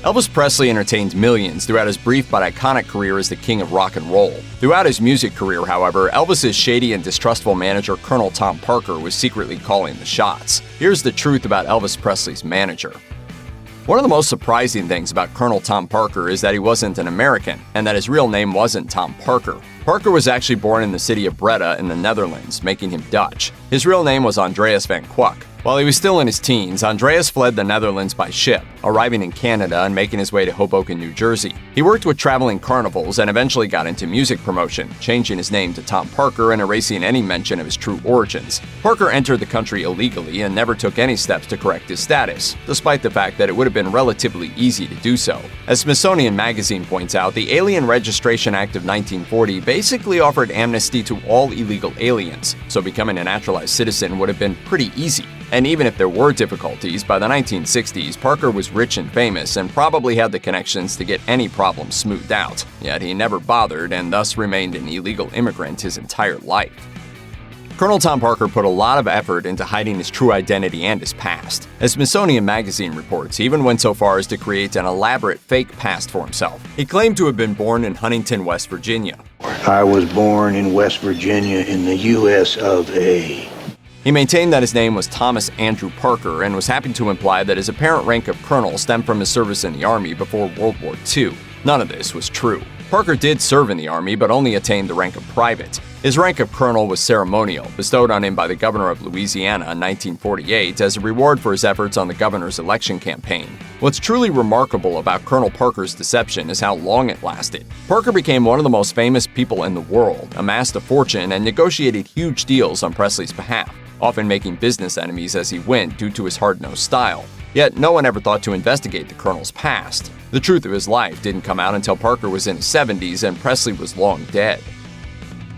Elvis Presley entertained millions throughout his brief but iconic career as the king of rock and roll. Throughout his music career, however, Elvis's shady and distrustful manager Colonel Tom Parker was secretly calling the shots. Here's the truth about Elvis Presley's manager. One of the most surprising things about Colonel Tom Parker is that he wasn't an American, and that his real name wasn't Tom Parker. Parker was actually born in the city of Breda in the Netherlands, making him Dutch. His real name was Andreas van Kwak. While he was still in his teens, Andreas fled the Netherlands by ship, arriving in Canada and making his way to Hoboken, New Jersey. He worked with traveling carnivals and eventually got into music promotion, changing his name to Tom Parker and erasing any mention of his true origins. Parker entered the country illegally and never took any steps to correct his status, despite the fact that it would have been relatively easy to do so. As Smithsonian Magazine points out, the Alien Registration Act of 1940 basically offered amnesty to all illegal aliens, so becoming a naturalized citizen would have been pretty easy. And even if there were difficulties, by the 1960s, Parker was rich and famous and probably had the connections to get any problem smoothed out. Yet he never bothered and thus remained an illegal immigrant his entire life. Colonel Tom Parker put a lot of effort into hiding his true identity and his past. As Smithsonian Magazine reports, he even went so far as to create an elaborate fake past for himself. He claimed to have been born in Huntington, West Virginia. I was born in West Virginia in the U.S. of A. He maintained that his name was Thomas Andrew Parker and was happy to imply that his apparent rank of colonel stemmed from his service in the Army before World War II. None of this was true. Parker did serve in the Army, but only attained the rank of private. His rank of colonel was ceremonial, bestowed on him by the governor of Louisiana in 1948 as a reward for his efforts on the governor's election campaign. What's truly remarkable about Colonel Parker's deception is how long it lasted. Parker became one of the most famous people in the world, amassed a fortune, and negotiated huge deals on Presley's behalf, often making business enemies as he went due to his hard-nosed style. Yet no one ever thought to investigate the colonel's past. The truth of his life didn't come out until Parker was in his 70s and Presley was long dead.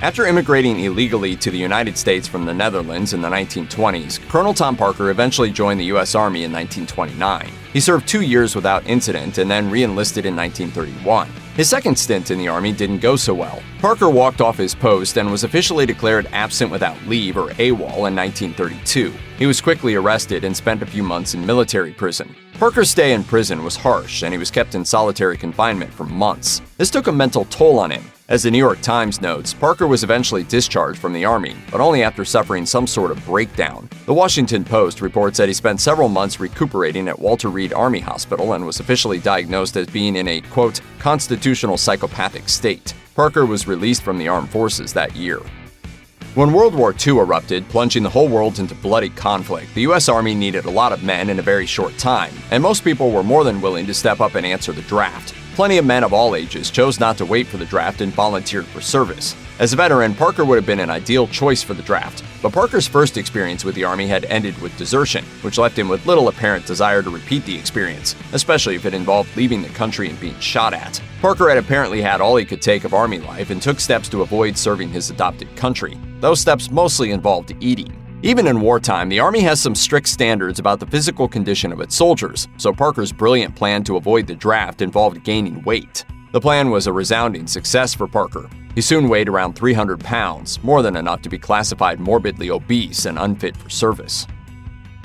After immigrating illegally to the United States from the Netherlands in the 1920s, Colonel Tom Parker eventually joined the U.S. Army in 1929. He served 2 years without incident and then re-enlisted in 1931. His second stint in the Army didn't go so well. Parker walked off his post and was officially declared absent without leave, or AWOL, in 1932. He was quickly arrested and spent a few months in military prison. Parker's stay in prison was harsh, and he was kept in solitary confinement for months. This took a mental toll on him. As the New York Times notes, Parker was eventually discharged from the Army, but only after suffering some sort of breakdown. The Washington Post reports that he spent several months recuperating at Walter Reed Army Hospital and was officially diagnosed as being in a, quote, constitutional psychopathic state. Parker was released from the armed forces that year. When World War II erupted, plunging the whole world into bloody conflict, the U.S. Army needed a lot of men in a very short time, and most people were more than willing to step up and answer the draft. Plenty of men of all ages chose not to wait for the draft and volunteered for service. As a veteran, Parker would have been an ideal choice for the draft, but Parker's first experience with the Army had ended with desertion, which left him with little apparent desire to repeat the experience, especially if it involved leaving the country and being shot at. Parker had apparently had all he could take of Army life and took steps to avoid serving his adopted country. Those steps mostly involved eating. Even in wartime, the Army has some strict standards about the physical condition of its soldiers, so Parker's brilliant plan to avoid the draft involved gaining weight. The plan was a resounding success for Parker. He soon weighed around 300 pounds, more than enough to be classified morbidly obese and unfit for service.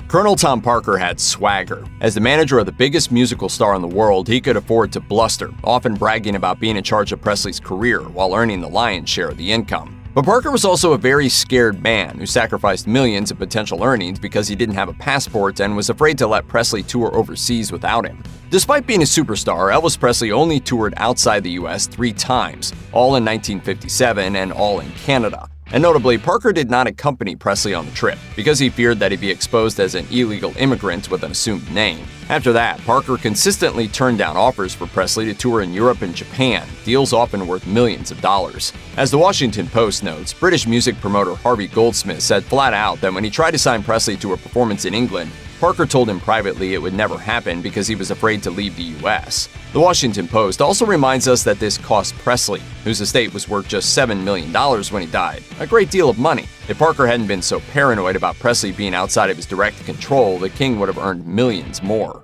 Colonel Tom Parker had swagger. As the manager of the biggest musical star in the world, he could afford to bluster, often bragging about being in charge of Presley's career while earning the lion's share of the income. But Parker was also a very scared man who sacrificed millions of potential earnings because he didn't have a passport and was afraid to let Presley tour overseas without him. Despite being a superstar, Elvis Presley only toured outside the US 3 times, all in 1957 and all in Canada. And notably, Parker did not accompany Presley on the trip because he feared that he'd be exposed as an illegal immigrant with an assumed name. After that, Parker consistently turned down offers for Presley to tour in Europe and Japan, deals often worth millions of dollars. As the Washington Post notes, British music promoter Harvey Goldsmith said flat out that when he tried to sign Presley to a performance in England, Parker told him privately it would never happen because he was afraid to leave the U.S. The Washington Post also reminds us that this cost Presley, whose estate was worth just $7 million when he died, a great deal of money. If Parker hadn't been so paranoid about Presley being outside of his direct control, the king would have earned millions more.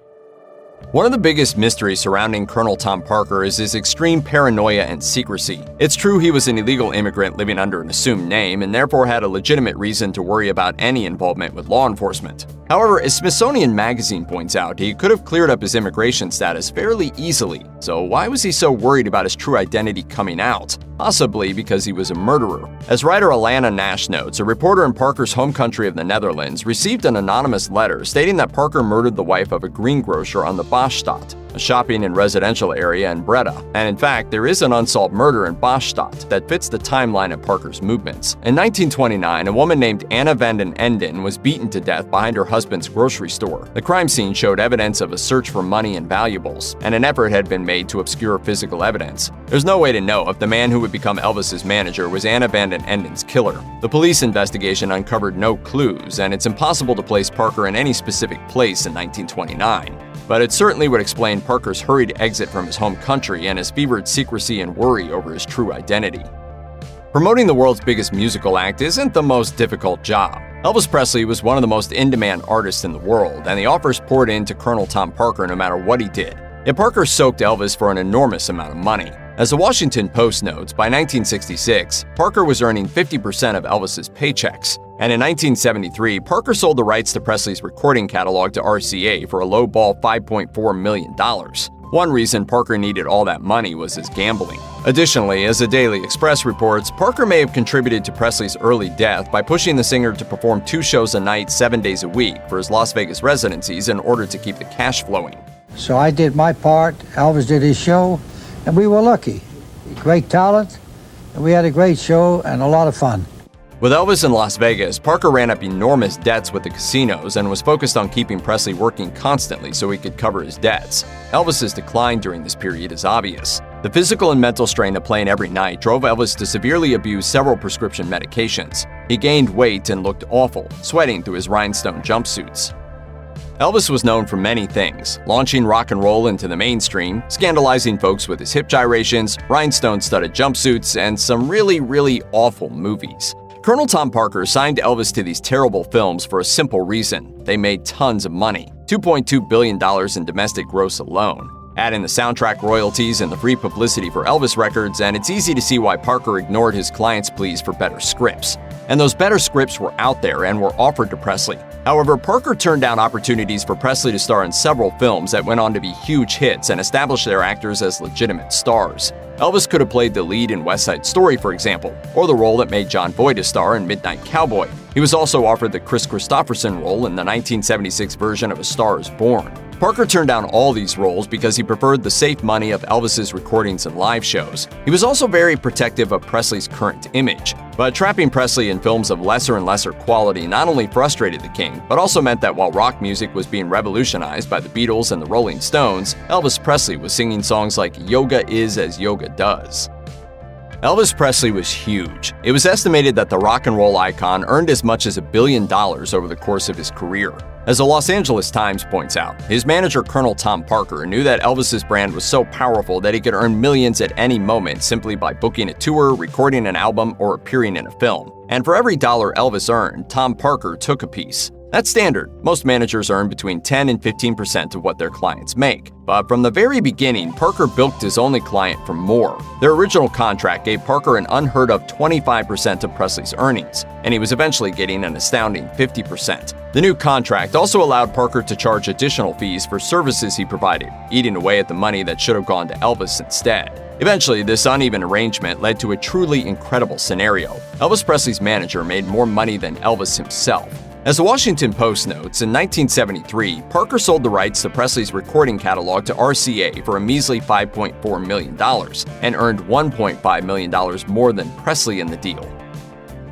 One of the biggest mysteries surrounding Colonel Tom Parker is his extreme paranoia and secrecy. It's true he was an illegal immigrant living under an assumed name and therefore had a legitimate reason to worry about any involvement with law enforcement. However, as Smithsonian Magazine points out, he could have cleared up his immigration status fairly easily. So why was he so worried about his true identity coming out? Possibly because he was a murderer. As writer Alana Nash notes, a reporter in Parker's home country of the Netherlands received an anonymous letter stating that Parker murdered the wife of a greengrocer on the Boschstad, a shopping and residential area in Breda. And in fact, there is an unsolved murder in Boschstad that fits the timeline of Parker's movements. In 1929, a woman named Anna van den Enden was beaten to death behind her husband's grocery store. The crime scene showed evidence of a search for money and valuables, and an effort had been made to obscure physical evidence. There's no way to know if the man who would become Elvis's manager was Anna van den Enden's killer. The police investigation uncovered no clues, and it's impossible to place Parker in any specific place in 1929. But it certainly would explain Parker's hurried exit from his home country and his fevered secrecy and worry over his true identity. Promoting the world's biggest musical act isn't the most difficult job. Elvis Presley was one of the most in-demand artists in the world, and the offers poured in to Colonel Tom Parker no matter what he did. Yet Parker soaked Elvis for an enormous amount of money. As the Washington Post notes, by 1966, Parker was earning 50% of Elvis's paychecks. And in 1973, Parker sold the rights to Presley's recording catalog to RCA for a low-ball $5.4 million. One reason Parker needed all that money was his gambling. Additionally, as the Daily Express reports, Parker may have contributed to Presley's early death by pushing the singer to perform 2 shows a night 7 days a week for his Las Vegas residencies in order to keep the cash flowing. So I did my part, Elvis did his show, and we were lucky. Great talent, and we had a great show and a lot of fun. With Elvis in Las Vegas, Parker ran up enormous debts with the casinos and was focused on keeping Presley working constantly so he could cover his debts. Elvis's decline during this period is obvious. The physical and mental strain of playing every night drove Elvis to severely abuse several prescription medications. He gained weight and looked awful, sweating through his rhinestone jumpsuits. Elvis was known for many things, launching rock and roll into the mainstream, scandalizing folks with his hip gyrations, rhinestone-studded jumpsuits, and some really awful movies. Colonel Tom Parker signed Elvis to these terrible films for a simple reason. They made tons of money, $2.2 billion in domestic gross alone. Add in the soundtrack royalties and the free publicity for Elvis records, and it's easy to see why Parker ignored his clients' pleas for better scripts. And those better scripts were out there and were offered to Presley. However, Parker turned down opportunities for Presley to star in several films that went on to be huge hits and establish their actors as legitimate stars. Elvis could have played the lead in West Side Story, for example, or the role that made John Boyd a star in Midnight Cowboy. He was also offered the Chris Christopherson role in the 1976 version of A Star is Born. Parker turned down all these roles because he preferred the safe money of Elvis's recordings and live shows. He was also very protective of Presley's current image. But trapping Presley in films of lesser and lesser quality not only frustrated the king, but also meant that while rock music was being revolutionized by the Beatles and the Rolling Stones, Elvis Presley was singing songs like Yoga Is As Yoga Does. Elvis Presley was huge. It was estimated that the rock and roll icon earned as much as $1 billion over the course of his career. As the Los Angeles Times points out, his manager Colonel Tom Parker knew that Elvis's brand was so powerful that he could earn millions at any moment simply by booking a tour, recording an album, or appearing in a film. And for every dollar Elvis earned, Tom Parker took a piece. That's standard. Most managers earn between 10 and 15% of what their clients make. But from the very beginning, Parker bilked his only client for more. Their original contract gave Parker an unheard of 25% of Presley's earnings, and he was eventually getting an astounding 50%. The new contract also allowed Parker to charge additional fees for services he provided, eating away at the money that should have gone to Elvis instead. Eventually, this uneven arrangement led to a truly incredible scenario. Elvis Presley's manager made more money than Elvis himself. As the Washington Post notes, in 1973, Parker sold the rights to Presley's recording catalog to RCA for a measly $5.4 million and earned $1.5 million more than Presley in the deal.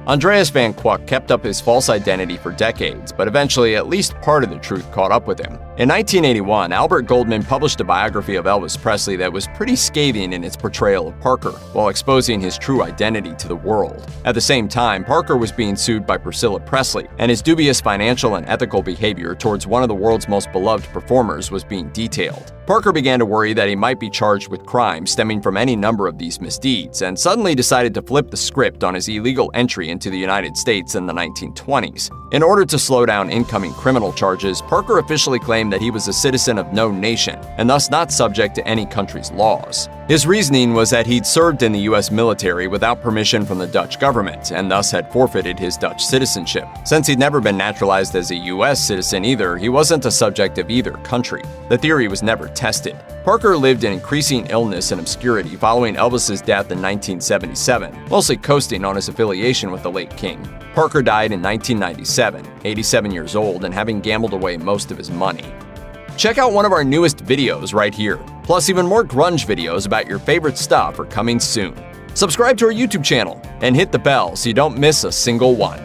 Andreas Van Kwak kept up his false identity for decades, but eventually at least part of the truth caught up with him. In 1981, Albert Goldman published a biography of Elvis Presley that was pretty scathing in its portrayal of Parker, while exposing his true identity to the world. At the same time, Parker was being sued by Priscilla Presley, and his dubious financial and ethical behavior towards one of the world's most beloved performers was being detailed. Parker began to worry that he might be charged with crime stemming from any number of these misdeeds, and suddenly decided to flip the script on his illegal entry into immigrant to the United States in the 1920s. In order to slow down incoming criminal charges, Parker officially claimed that he was a citizen of no nation and thus not subject to any country's laws. His reasoning was that he'd served in the U.S. military without permission from the Dutch government and thus had forfeited his Dutch citizenship. Since he'd never been naturalized as a U.S. citizen either, he wasn't a subject of either country. The theory was never tested. Parker lived in increasing illness and obscurity following Elvis's death in 1977, mostly coasting on his affiliation with the late king. Parker died in 1997, 87 years old and having gambled away most of his money. Check out one of our newest videos right here. Plus, even more grunge videos about your favorite stuff are coming soon. Subscribe to our YouTube channel and hit the bell so you don't miss a single one.